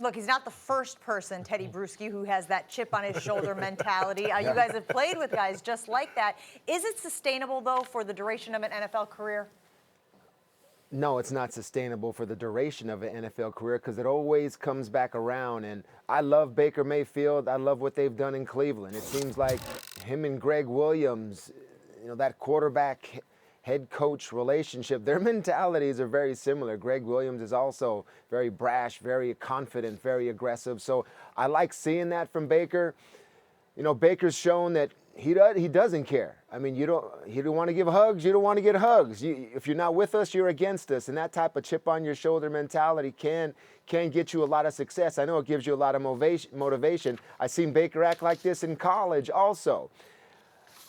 Look, he's not the first person, Tedy Bruschi, who has that chip on his shoulder mentality. You guys have played with guys just like that. Is it sustainable, though, for the duration of an NFL career? No, it's not sustainable for the duration of an NFL career because it always comes back around. And I love Baker Mayfield. I love what they've done in Cleveland. It seems like him and Greg Williams, that quarterback head coach relationship, their mentalities are very similar. Greg Williams is also very brash, very confident, very aggressive. So I like seeing that from Baker. Baker's shown that he doesn't care. I mean, you don't want to give hugs, you don't want to get hugs. If you're not with us, you're against us. And that type of chip on your shoulder mentality can get you a lot of success. I know it gives you a lot of motivation. I've seen Baker act like this in college also.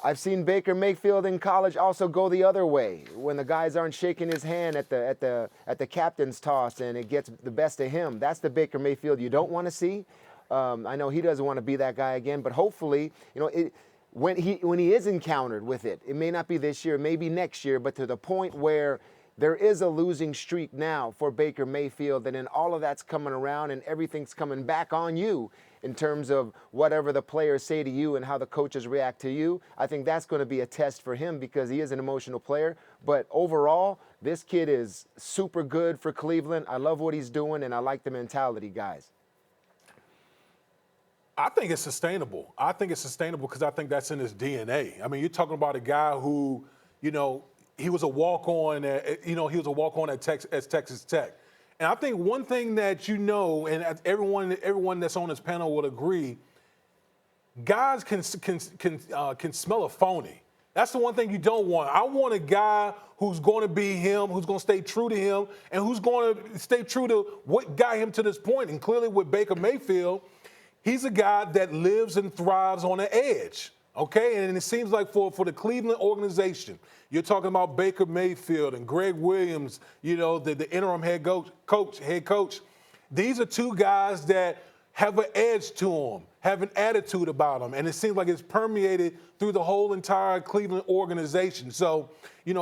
I've seen Baker Mayfield in college also go the other way when the guys aren't shaking his hand at the captain's toss and it gets the best of him. That's the Baker Mayfield you don't want to see. I know he doesn't want to be that guy again, but hopefully, when he is encountered with it, it may not be this year, maybe next year, but to the point where there is a losing streak now for Baker Mayfield, and then all of that's coming around and everything's coming back on you in terms of whatever the players say to you and how the coaches react to you. I think that's going to be a test for him because he is an emotional player. But overall, this kid is super good for Cleveland. I love what he's doing, and I like the mentality, guys. I think it's sustainable. I think it's sustainable because I think that's in his DNA. I mean, you're talking about a guy who, he was a walk-on at Texas Tech. And I think one thing that and everyone that's on this panel would agree, guys can smell a phony. That's the one thing you don't want. I want a guy who's going to be him, who's going to stay true to him, and who's going to stay true to what got him to this point. And clearly with Baker Mayfield, he's a guy that lives and thrives on the edge. Okay, and it seems like for the Cleveland organization, you're talking about Baker Mayfield and Greg Williams, the interim head coach. These are two guys that have an edge to them, have an attitude about them, and it seems like it's permeated through the whole entire Cleveland organization. So,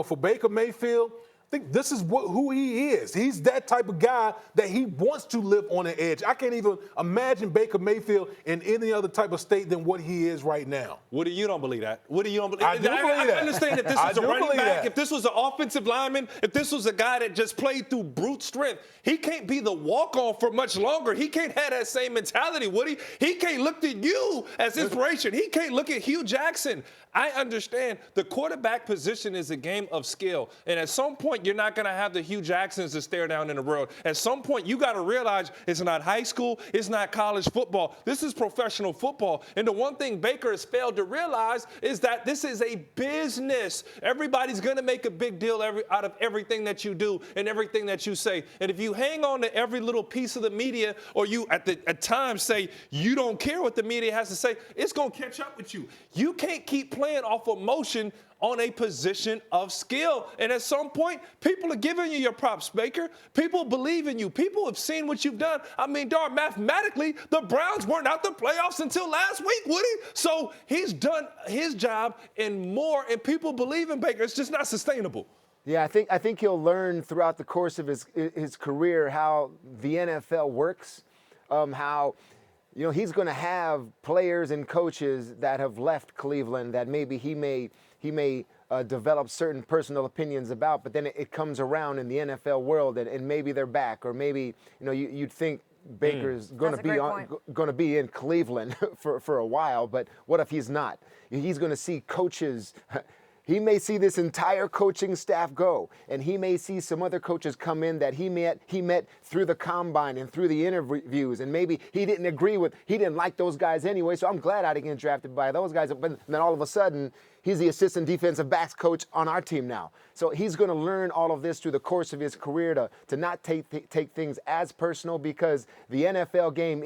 for Baker Mayfield, I think this is who he is. He's that type of guy that he wants to live on the edge. I can't even imagine Baker Mayfield in any other type of state than what he is right now. Woody, you don't believe that. Woody, you don't believe I do believe that. I understand if this was a running back, if this was an offensive lineman, if this was a guy that just played through brute strength, he can't be the walk-on for much longer. He can't have that same mentality, Woody. He can't look to you as inspiration. He can't look at Hugh Jackson. I understand the quarterback position is a game of skill. And at some point, you're not going to have the Hugh Jacksons to stare down in the road. At some point, you got to realize it's not high school. It's not college football. This is professional football. And the one thing Baker has failed to realize is that this is a business. Everybody's going to make a big deal out of everything that you do and everything that you say. And if you hang on to every little piece of the media, or you at times say you don't care what the media has to say, it's going to catch up with you. You can't keep playing off emotion on a position of skill. And at some point, people are giving you your props, Baker. People believe in you. People have seen what you've done. I mean, darn, mathematically, the Browns weren't out the playoffs until last week, Woody. So he's done his job and more, and people believe in Baker. It's just not sustainable. Yeah, I think he'll learn throughout the course of his career how the NFL works, how he's going to have players and coaches that have left Cleveland that maybe he may develop certain personal opinions about, but then it comes around in the NFL world and maybe they're back, or maybe you'd think Baker's going to be in Cleveland for a while, but what if he's not? He's going to see coaches. He may see this entire coaching staff go, and he may see some other coaches come in that he met through the combine and through the interviews, and maybe he didn't like those guys anyway, so I'm glad I didn't get drafted by those guys. But then all of a sudden, he's the assistant defensive backs coach on our team now. So he's going to learn all of this through the course of his career to not take things as personal, because the NFL game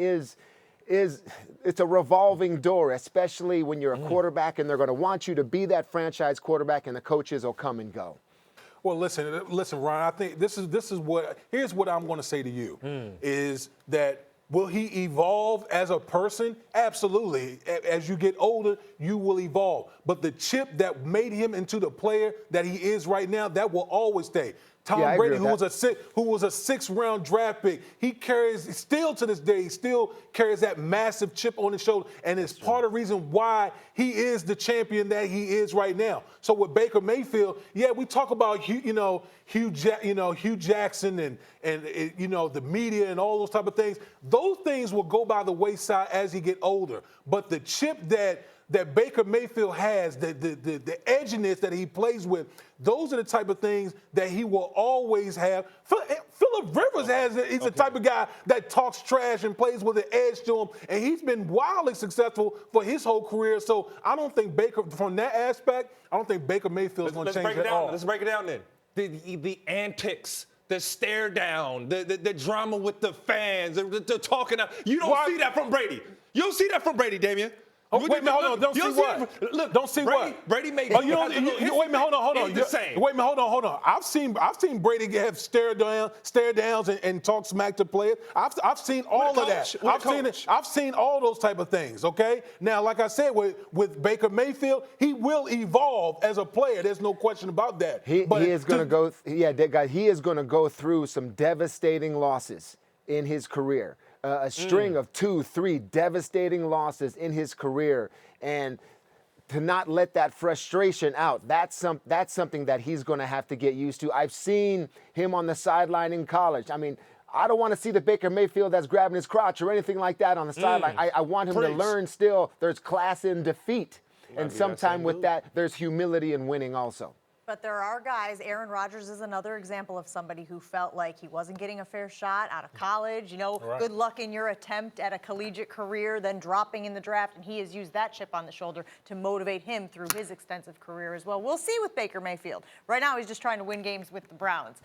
it's a revolving door, especially when you're a quarterback and they're going to want you to be that franchise quarterback, and the coaches will come and go. Well, listen, Ryan. I think here's what I'm going to say to you is that will he evolve as a person? Absolutely. As you get older, you will evolve. But the chip that made him into the player that he is right now, that will always stay. Tom Yeah, I Brady, agree who with was a sixth-round draft pick, he still to this day, he still carries that massive chip on his shoulder, and it's part of the reason why he is the champion that he is right now. So with Baker Mayfield, yeah, we talk about Hugh Jackson and the media and all those type of things. Those things will go by the wayside as he get older. But the chip that Baker Mayfield has, the edginess that he plays with, those are the type of things that he will always have. Phillip Rivers he's the type of guy that talks trash and plays with an edge to him, and he's been wildly successful for his whole career. So I don't think from that aspect, I don't think Baker Mayfield is going to change at all. Let's break it down then. The antics, the stare down, the drama with the fans, the talking out. You don't see that from Brady. You don't see that from Brady, Damien. Oh, wait a minute, hold on. Don't see what? Look, don't see what? Brady made. Oh, wait a minute, hold on. The same. Wait a minute, hold on. I've seen Brady have stare downs and talk smack to players. I've seen all of that. I've seen all those type of things. Okay. Now, like I said, with Baker Mayfield, he will evolve as a player. There's no question about that. He is going to go. He is going to go through some devastating losses in his career. A string of 2, 3 devastating losses in his career, and to not let that frustration out, that's something that he's going to have to get used to. I've seen him on the sideline in college. I mean, I don't want to see the Baker Mayfield that's grabbing his crotch or anything like that on the sideline. I want him to learn still there's class in defeat, and sometime with that, there's humility in winning also. But there are guys, Aaron Rodgers is another example of somebody who felt like he wasn't getting a fair shot out of college. Good luck in your attempt at a collegiate career, then dropping in the draft, and he has used that chip on the shoulder to motivate him through his extensive career as well. We'll see with Baker Mayfield. Right now, he's just trying to win games with the Browns.